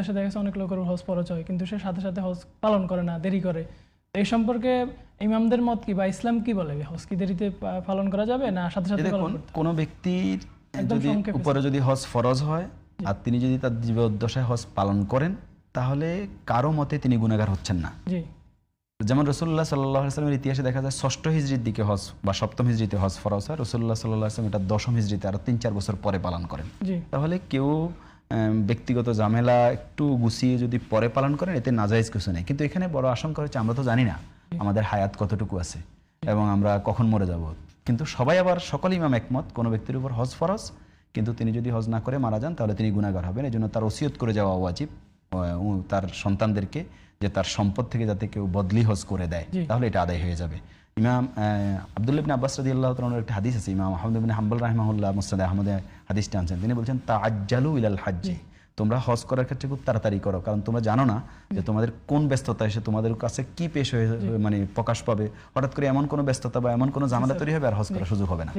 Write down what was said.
বাংলাদেশে দেখা যাচ্ছে অনেক লোকের হজ ফরজ হয় কিন্তু সে সাথে সাথে হজ পালন করে না, দেরি করে। এই সম্পর্কে ইমামদের মত কি বা ইসলাম কি বলে? হজ কি দেরিতে পালন করা যাবে না সাথে সাথে পালন করতে হবে? কোনো ব্যক্তির একদম যদি সংক্ষেপে উপরে যদি হজ ফরজ হয় আর তিনি যদি তার জীবদ্দশায় হজ পালন করেন তাহলে কারো মতে তিনি গুনাহগার হচ্ছেন না। জি। যেমন রাসূলুল্লাহ সাল্লাল্লাহু আলাইহি ওয়াসাল্লামের ইতিহাসে দেখা যায় ৬ষ্ঠ হিজরির দিকে হজ বা ৭ম হিজরিতে হজ ফরজ হয়, রাসূলুল্লাহ সাল্লাল্লাহু আলাইহি ওয়াসাল্লাম এটা ১০ম হিজরিতে আরো ৩-৪ বছর পরে পালন করেন। জি। তাহলে কেউ ব্যক্তিগত ঝামেলা একটু গুছিয়ে যদি পরে পালন করেন এতে নাজায়েজ কিছু নেই। কিন্তু এখানে বড় আশঙ্কা হচ্ছে আমরা তো জানি না আমাদের হায়াত কতটুকু আছে এবং আমরা কখন মরে যাব। কিন্তু সবাই আবার সকল ইমাম একমত কোনো ব্যক্তির উপর হজ ফরজ, কিন্তু তিনি যদি হজ না করে মারা যান তাহলে তিনি গুনাহগার হবেন। এজন্য তার ওসিয়ত করে যাওয়া ওয়াজিব তার সন্তানদেরকে, যে তার সম্পদ থেকে যাতে কেউ বদলি হজ করে দেয় তাহলে এটা আদায় হয়ে যাবে। ইমাম আব্দুল্লাহ ইবনে আব্বাস রাদিয়াল্লাহু তাআলার একটা হাদিস আছে, ইমাম আহমদ ইবনে হাম্বল রাহিমাহুল্লাহ মুসনাদে আহমদে হাদিসটা আনছেন। তিনি বলছেন তাআজ্জালু ইলাল হাজ্জি, তোমরা হজ করার ক্ষেত্রে খুব তাড়াতাড়ি করো, কারণ তোমরা জানো না যে তোমাদের কোন ব্যস্ততা এসে তোমাদের কাছে কি পেশ হয়ে মানে প্রকাশ পাবে। হঠাৎ করে এমন কোনো ব্যস্ততা বা এমন কোনো ঝামেলা তৈরি হবে আর হজ করার সুযোগ হবে না।